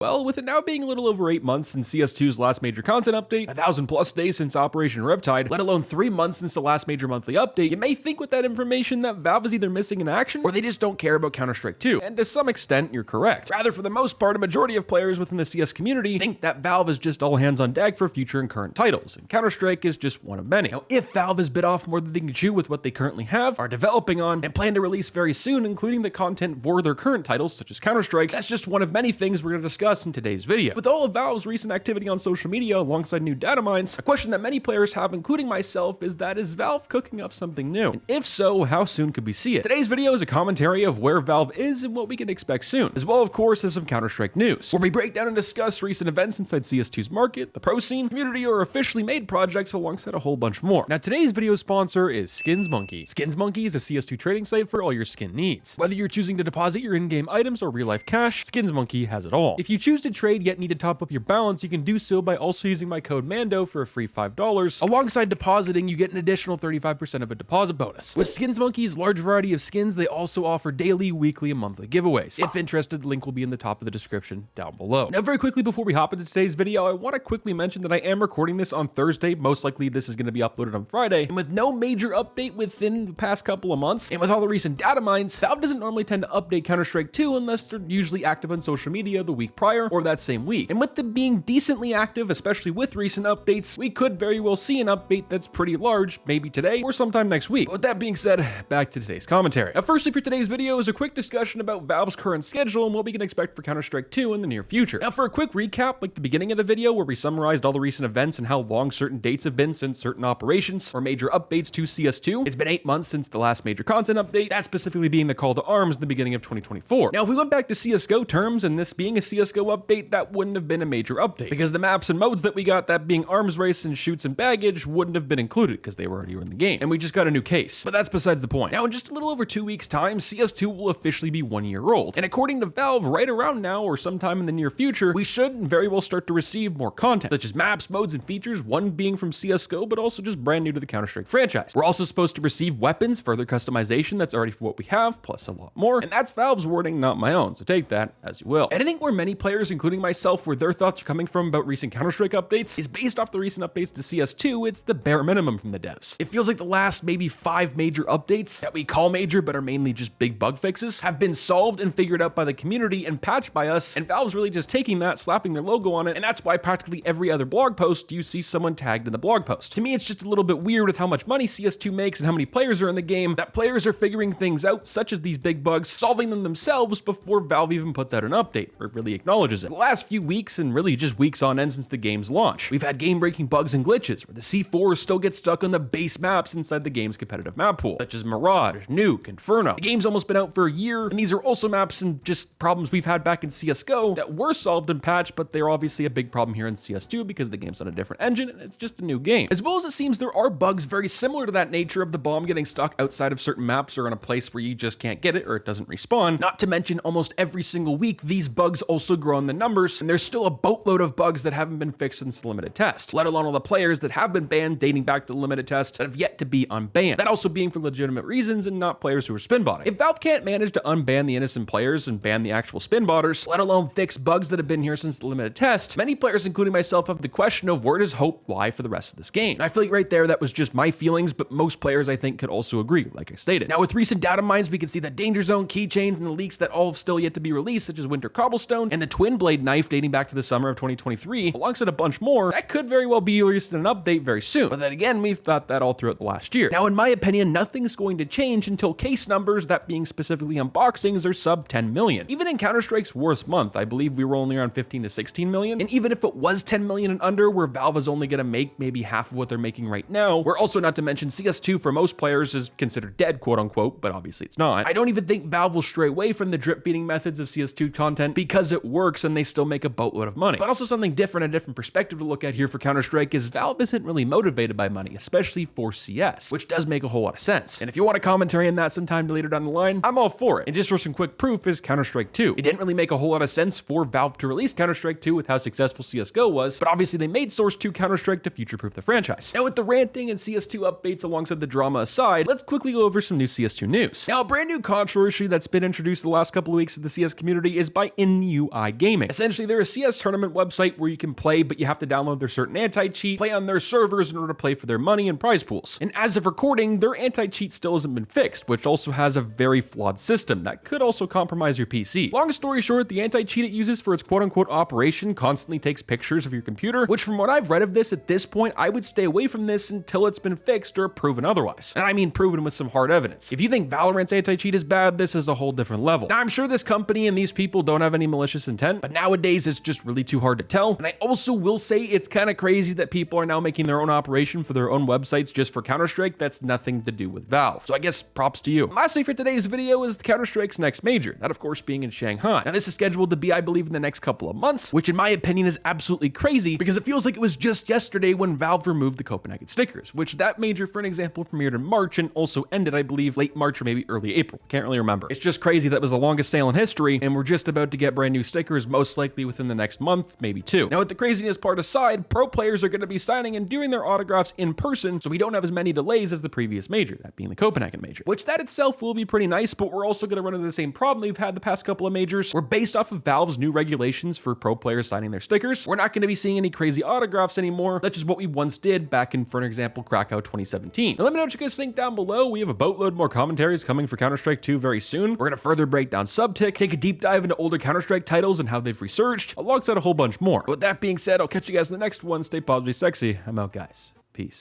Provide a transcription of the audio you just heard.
Well, with it now being a little over 8 months since CS2's last major content update, 1,000 plus days since Operation Riptide, let alone 3 months since the last major monthly update, you may think with that information that Valve is either missing in action or they just don't care about Counter-Strike 2. And to some extent, you're correct. Rather, for the most part, a majority of players within the CS community think that Valve is just all hands on deck for future and current titles, and Counter-Strike is just one of many. Now, if Valve has bit off more than they can chew with what they currently have, are developing on, and plan to release very soon, including the content for their current titles, such as Counter-Strike, that's just one of many things we're going to discuss in today's video. With all of Valve's recent activity on social media alongside new data mines, a question that many players have, including myself, is that is Valve cooking up something new? And if so, how soon could we see it? Today's video is a commentary of where Valve is and what we can expect soon, as well, of course, as some Counter-Strike news, where we break down and discuss recent events inside CS2's market, the pro scene, community, or officially made projects alongside a whole bunch more. Now, today's video sponsor is SkinsMonkey. SkinsMonkey is a CS2 trading site for all your skin needs. Whether you're choosing to deposit your in-game items or real-life cash, SkinsMonkey has it all. If you choose to trade yet need to top up your balance, you can do so by also using my code MANDO for a free $5. Alongside depositing, you get an additional 35% of a deposit bonus. With SkinsMonkey's large variety of skins, they also offer daily, weekly, and monthly giveaways. If interested, the link will be in the top of the description down below. Now, very quickly before we hop into today's video, I want to quickly mention that I am recording this on Thursday. Most likely this is going to be uploaded on Friday. And with no major update within the past couple of months, and with all the recent data mines, Valve doesn't normally tend to update Counter-Strike 2 unless they're usually active on social media the week prior or that same week. And with them being decently active, especially with recent updates, we could very well see an update that's pretty large, maybe today or sometime next week. But with that being said, back to today's commentary. Now, firstly for today's video is a quick discussion about Valve's current schedule and what we can expect for Counter-Strike 2 in the near future. Now, for a quick recap, like the beginning of the video where we summarized all the recent events and how long certain dates have been since certain operations or major updates to CS2, it's been 8 months since the last major content update, that specifically being the call to arms in the beginning of 2024. Now, if we went back to CSGO terms and this being a CSGO update, that wouldn't have been a major update because the maps and modes that we got, that being arms race and shoots and baggage, wouldn't have been included because they were already in the game and we just got a new case. But that's besides the point. Now, in just a little over 2 weeks time, CS2 will officially be 1 year old, and according to Valve, right around now or sometime in the near future, we should and very well start to receive more content such as maps, modes, and features, one being from CSGO but also just brand new to the Counter-Strike franchise. We're also supposed to receive weapons, further customization that's already for what we have, plus a lot more, and that's Valve's wording, not my own, so take that as you will. And I think where many players, including myself, where their thoughts are coming from about recent Counter-Strike updates is based off the recent updates to CS2, it's the bare minimum from the devs. It feels like the last maybe 5 major updates that we call major but are mainly just big bug fixes have been solved and figured out by the community and patched by us, and Valve's really just taking that, slapping their logo on it, and that's why practically every other blog post you see someone tagged in the blog post. To me, it's just a little bit weird with how much money CS2 makes and how many players are in the game that players are figuring things out, such as these big bugs, solving them themselves before Valve even puts out an update or really acknowledges it. The last few weeks, and really just weeks on end since the game's launch, we've had game-breaking bugs and glitches where the C4 still gets stuck on the base maps inside the game's competitive map pool, such as Mirage, Nuke, Inferno. The game's almost been out for a year, and these are also maps and just problems we've had back in CSGO that were solved and patched, but they're obviously a big problem here in CS2 because the game's on a different engine and it's just a new game. As well as it seems there are bugs very similar to that nature of the bomb getting stuck outside of certain maps or in a place where you just can't get it or it doesn't respawn. Not to mention almost every single week, these bugs also grow in the numbers, and there's still a boatload of bugs that haven't been fixed since the limited test, let alone all the players that have been banned dating back to the limited test that have yet to be unbanned. That also being for legitimate reasons and not players who are spin botting. If Valve can't manage to unban the innocent players and ban the actual spin botters, let alone fix bugs that have been here since the limited test, many players, including myself, have the question of where does hope lie for the rest of this game? And I feel like right there, that was just my feelings, but most players I think could also agree, like I stated. Now, with recent data mines, we can see that Danger Zone, keychains, and the leaks that all have still yet to be released, such as Winter Cobblestone and the Twin Blade knife dating back to the summer of 2023, alongside a bunch more, that could very well be released in an update very soon. But then again, we've thought that all throughout the last year. Now, in my opinion, nothing's going to change until case numbers, that being specifically unboxings, are sub 10 million. Even in Counter-Strike's worst month, I believe we were only around 15 to 16 million. And even if it was 10 million and under, where Valve is only going to make maybe half of what they're making right now, where also not to mention CS2 for most players is considered dead, quote unquote, but obviously it's not. I don't even think Valve will stray away from the drip feeding methods of CS2 content because it works and they still make a boatload of money. But also something different, a different perspective to look at here for Counter-Strike is Valve isn't really motivated by money, especially for CS, which does make a whole lot of sense. And if you want a commentary on that sometime later down the line, I'm all for it. And just for some quick proof is Counter-Strike 2. It didn't really make a whole lot of sense for Valve to release Counter-Strike 2 with how successful CSGO was, but obviously they made Source 2 Counter-Strike to future-proof the franchise. Now, with the ranting and CS2 updates alongside the drama aside, let's quickly go over some new CS2 news. Now, a brand new controversy that's been introduced the last couple of weeks of the CS community is by INUI Shanghai Gaming. Essentially, they're a CS tournament website where you can play, but you have to download their certain anti-cheat, play on their servers in order to play for their money and prize pools. And as of recording, their anti-cheat still hasn't been fixed, which also has a very flawed system that could also compromise your PC. Long story short, the anti-cheat it uses for its quote-unquote operation constantly takes pictures of your computer, which from what I've read of this at this point, I would stay away from this until it's been fixed or proven otherwise. And I mean proven with some hard evidence. If you think Valorant's anti-cheat is bad, this is a whole different level. Now, I'm sure this company and these people don't have any malicious intent, but nowadays it's just really too hard to tell. And I also will say it's kind of crazy that people are now making their own operation for their own websites just for Counter-Strike. That's nothing to do with Valve. So I guess props to you. And lastly for today's video is Counter-Strike's next major, that of course being in Shanghai. Now this is scheduled to be, I believe, in the next couple of months, which in my opinion is absolutely crazy because it feels like it was just yesterday when Valve removed the Copenhagen stickers, which that major, for an example, premiered in March and also ended, I believe, late March or maybe early April. Can't really remember. It's just crazy that was the longest sale in history, and we're just about to get brand new stickers, most likely within the next month, maybe two. Now, with the craziness part aside, pro players are going to be signing and doing their autographs in person, so we don't have as many delays as the previous major, that being the Copenhagen major, which that itself will be pretty nice, but we're also going to run into the same problem we've had the past couple of majors, where based off of Valve's new regulations for pro players signing their stickers, we're not going to be seeing any crazy autographs anymore, such as what we once did back in, for an example, Krakow 2017. Now, let me know what you guys think down below. We have a boatload more commentaries coming for Counter-Strike 2 very soon. We're going to further break down Subtick, take a deep dive into older Counter-Strike titles and how they've resurged, alongside a whole bunch more. With that being said, I'll catch you guys in the next one. Stay positive, sexy. I'm out, guys. Peace.